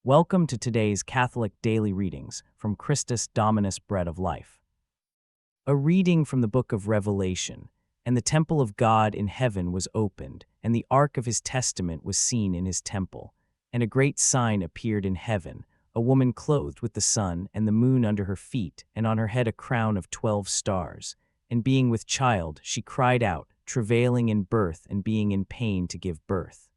Welcome to today's Catholic Daily Readings from Christus Dominus Bread of Life. A reading from the book of Revelation. And the temple of God in heaven was opened, and the ark of his testament was seen in his temple. And a great sign appeared in heaven, a woman clothed with the sun and the moon under her feet, and on her head a crown of 12 stars. And being with child, she cried out, travailing in birth and being in pain to give birth.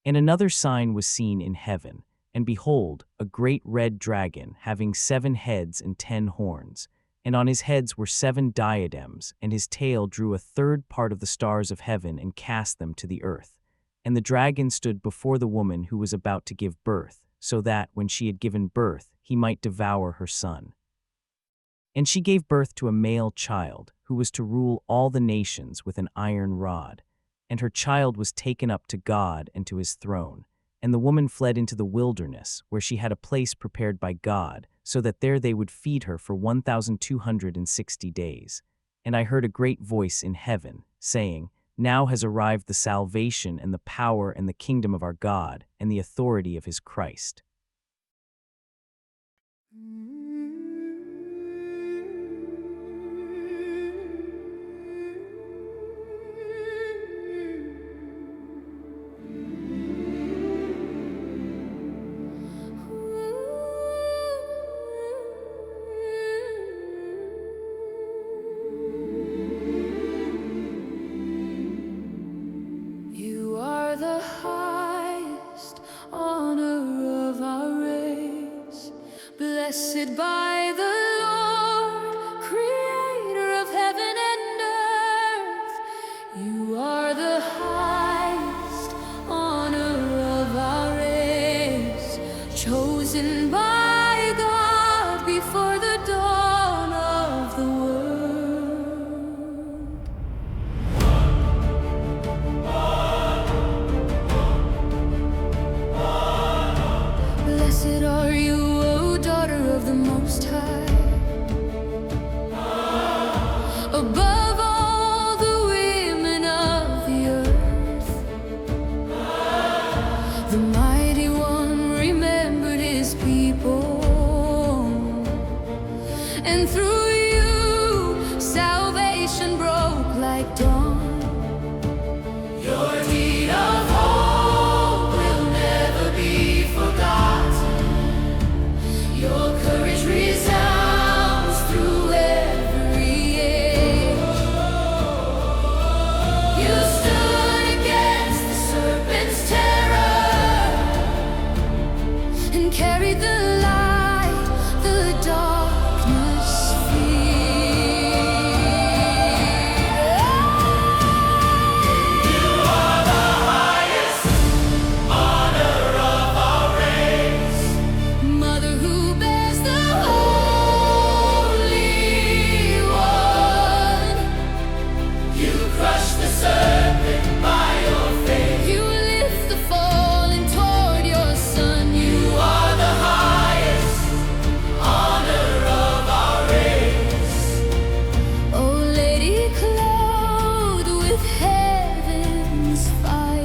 And another sign was seen in heaven, and behold, a great red dragon, having 7 heads and 10 horns, and on his heads were 7 diadems, and his tail drew a third part of the stars of heaven and cast them to the earth. And the dragon stood before the woman who was about to give birth, so that, when she had given birth, he might devour her son. And she gave birth to a male child, who was to rule all the nations with an iron rod. And her child was taken up to God and to his throne. And the woman fled into the wilderness, where she had a place prepared by God, so that there they would feed her for 1,260 days. And I heard a great voice in heaven, saying, Now has arrived the salvation and the power and the kingdom of our God, and the authority of his Christ. The highest honor of our race, blessed by the Lord, creator of heaven and earth. You are the highest honor of our race, chosen by God before the dawn of the world. Blessed are you, O daughter of the Most High. Above all the women of the earth, the Mighty One remembered his people, and through you salvation broke like dawn. Your deed of hope will never be forgotten. Your courage resounds through every age. You stood against the serpent's terror and carried the light the darkness feared. You are the highest honor of our race, Mother who bears the Holy One. You crush the serpent by your faith. You lift the fallen toward your Son. You are the highest honor of our race, O Lady clothed with heaven's fire.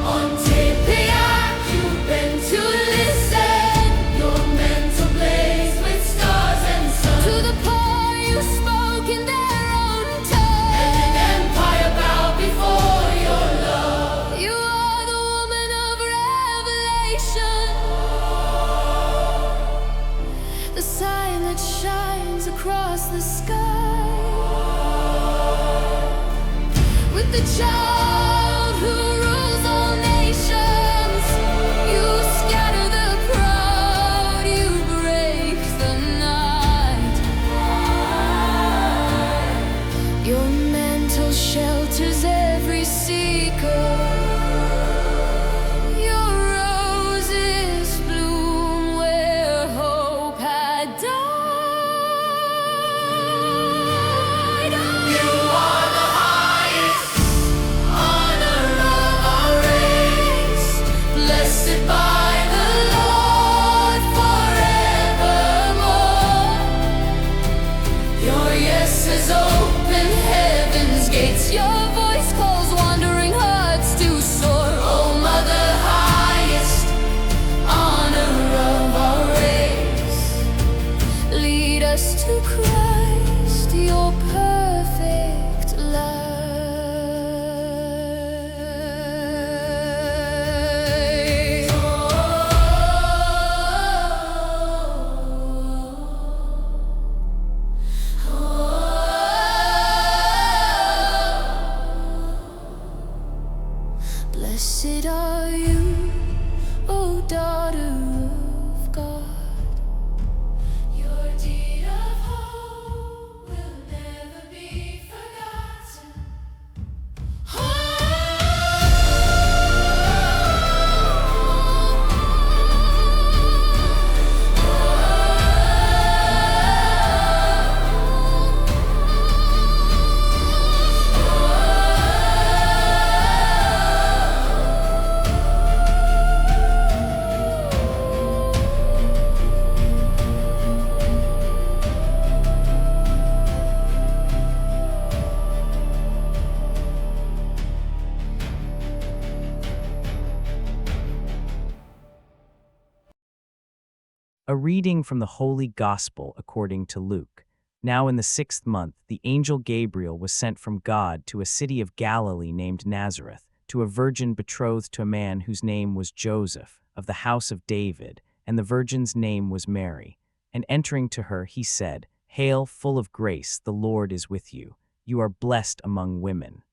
On Tepeyac you bend to listen, your mental blaze with stars and sun. To the poor you spoke in their own tongue, and an empire bowed before your love. You are the woman of revelation, the sign that shines across the sky. With the child who rules all nations, you scatter the proud, you break the night. Your mantle shelters every seeker. Your roses bloom where hope had died. You are the highest A reading from the Holy Gospel according to Luke. Now in the 6th month, the angel Gabriel was sent from God to a city of Galilee named Nazareth, to a virgin betrothed to a man whose name was Joseph, of the house of David, and the virgin's name was Mary. And entering to her, he said, "Hail, full of grace, the Lord is with you. You are blessed among women."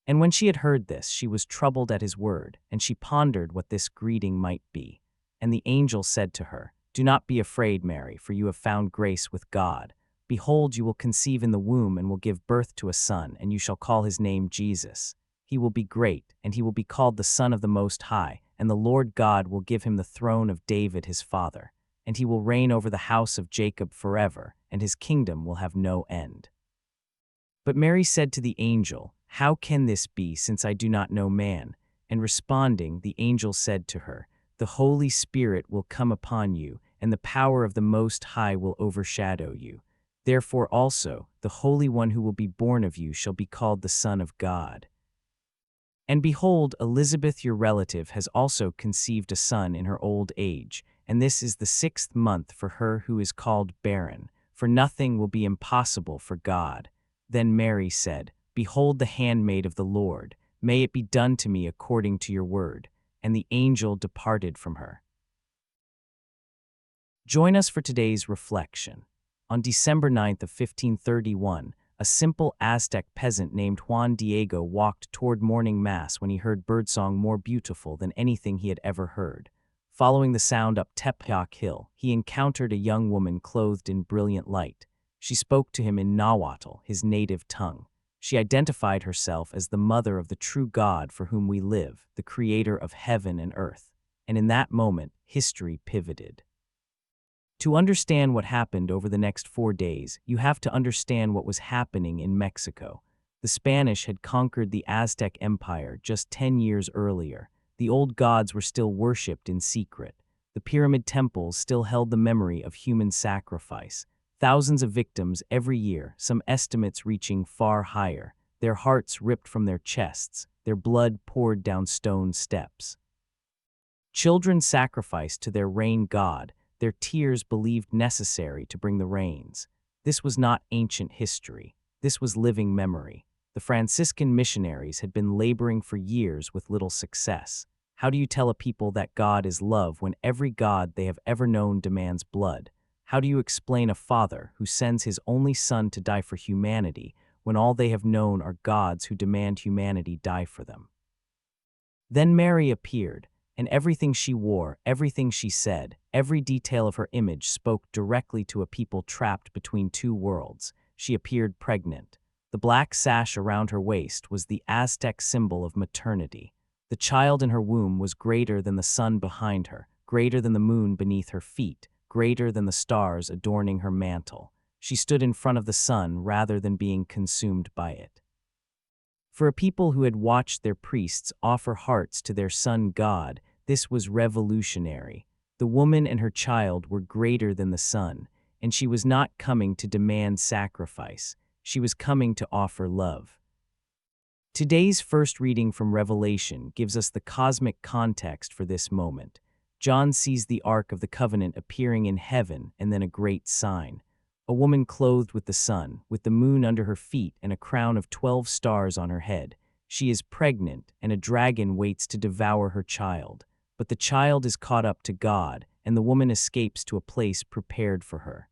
And when she had heard this, she was troubled at his word, and she pondered what this greeting might be. And the angel said to her, "Do not be afraid, Mary, for you have found grace with God. Behold, you will conceive in the womb and will give birth to a son, and you shall call his name Jesus. He will be great, and he will be called the Son of the Most High, and the Lord God will give him the throne of David his father. And he will reign over the house of Jacob forever, and his kingdom will have no end." But Mary said to the angel, "How can this be, since I do not know man?" And responding, the angel said to her, "The Holy Spirit will come upon you, and the power of the Most High will overshadow you. Therefore also, the Holy One who will be born of you shall be called the Son of God. And behold, Elizabeth your relative has also conceived a son in her old age, and this is the 6th month for her who is called barren, for nothing will be impossible for God." Then Mary said, "Behold the handmaid of the Lord, may it be done to me according to your word." And the angel departed from her. Join us for today's reflection. On December 9th of 1531, a simple Aztec peasant named Juan Diego walked toward morning mass when he heard birdsong more beautiful than anything he had ever heard. Following the sound up Tepeyac Hill, he encountered a young woman clothed in brilliant light. She spoke to him in Nahuatl, his native tongue. She identified herself as the mother of the true God for whom we live, the creator of heaven and earth. And in that moment, history pivoted. To understand what happened over the next 4 days, you have to understand what was happening in Mexico. The Spanish had conquered the Aztec Empire just 10 years earlier. The old gods were still worshipped in secret. The pyramid temples still held the memory of human sacrifice. Thousands of victims every year, some estimates reaching far higher, their hearts ripped from their chests, their blood poured down stone steps. Children sacrificed to their rain god, their tears believed necessary to bring the rains. This was not ancient history. This was living memory. The Franciscan missionaries had been laboring for years with little success. How do you tell a people that God is love when every god they have ever known demands blood? How do you explain a father who sends his only son to die for humanity when all they have known are gods who demand humanity die for them? Then Mary appeared, and everything she wore, everything she said, every detail of her image spoke directly to a people trapped between two worlds. She appeared pregnant. The black sash around her waist was the Aztec symbol of maternity. The child in her womb was greater than the sun behind her, greater than the moon beneath her feet, greater than the stars adorning her mantle. She stood in front of the sun rather than being consumed by it. For a people who had watched their priests offer hearts to their sun god, this was revolutionary. The woman and her child were greater than the sun, and she was not coming to demand sacrifice. She was coming to offer love. Today's first reading from Revelation gives us the cosmic context for this moment. John sees the Ark of the Covenant appearing in heaven and then a great sign. A woman clothed with the sun, with the moon under her feet and a crown of 12 stars on her head. She is pregnant, and a dragon waits to devour her child. But the child is caught up to God, and the woman escapes to a place prepared for her.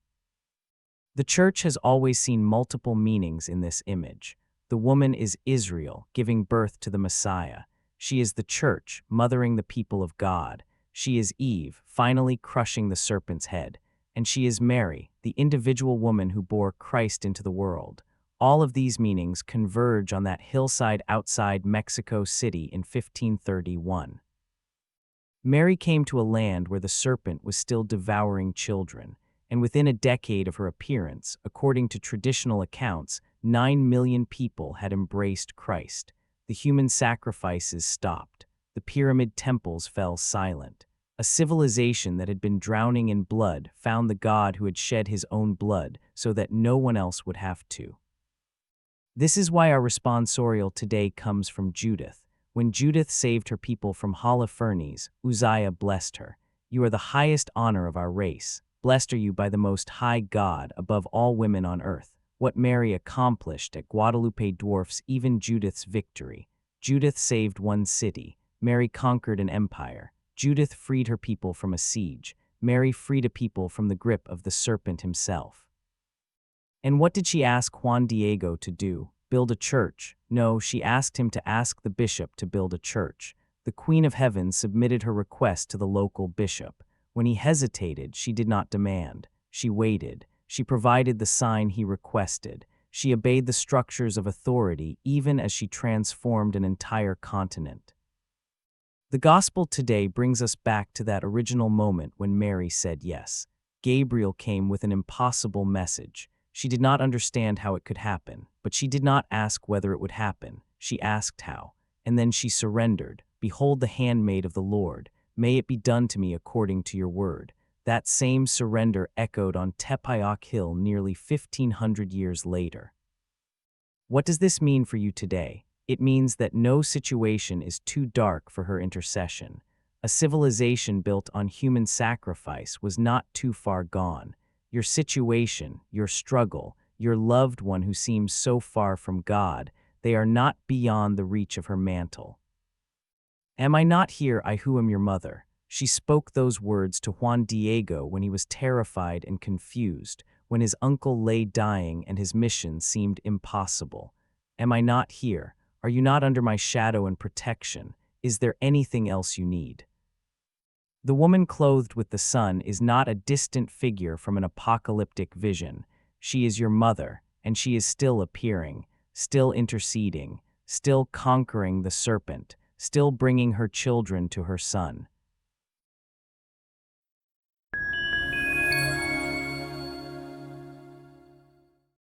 The church has always seen multiple meanings in this image. The woman is Israel, giving birth to the Messiah. She is the church, mothering the people of God. She is Eve, finally crushing the serpent's head. And she is Mary, the individual woman who bore Christ into the world. All of these meanings converge on that hillside outside Mexico City in 1531. Mary came to a land where the serpent was still devouring children, and within a decade of her appearance, according to traditional accounts, 9 million people had embraced Christ. The human sacrifices stopped. The pyramid temples fell silent. A civilization that had been drowning in blood found the God who had shed his own blood so that no one else would have to. This is why our responsorial today comes from Judith. When Judith saved her people from Holofernes, Uzziah blessed her. You are the highest honor of our race. Blessed are you by the Most High God above all women on earth. What Mary accomplished at Guadalupe dwarfs even Judith's victory. Judith saved one city. Mary conquered an empire. Judith freed her people from a siege. Mary freed a people from the grip of the serpent himself. And what did she ask Juan Diego to do? Build a church? No, she asked him to ask the bishop to build a church. The Queen of Heaven submitted her request to the local bishop. When he hesitated, she did not demand. She waited. She provided the sign he requested. She obeyed the structures of authority even as she transformed an entire continent. The gospel today brings us back to that original moment when Mary said yes. Gabriel came with an impossible message. She did not understand how it could happen, but she did not ask whether it would happen. She asked how, and then she surrendered. Behold the handmaid of the Lord. May it be done to me according to your word. That same surrender echoed on Tepeyac Hill nearly 1,500 years later. What does this mean for you today? It means that no situation is too dark for her intercession. A civilization built on human sacrifice was not too far gone. Your situation, your struggle, your loved one who seems so far from God, they are not beyond the reach of her mantle. Am I not here, I who am your mother? She spoke those words to Juan Diego when he was terrified and confused, when his uncle lay dying and his mission seemed impossible. Am I not here? Are you not under my shadow and protection? Is there anything else you need? The woman clothed with the sun is not a distant figure from an apocalyptic vision. She is your mother, and she is still appearing, still interceding, still conquering the serpent, still bringing her children to her son.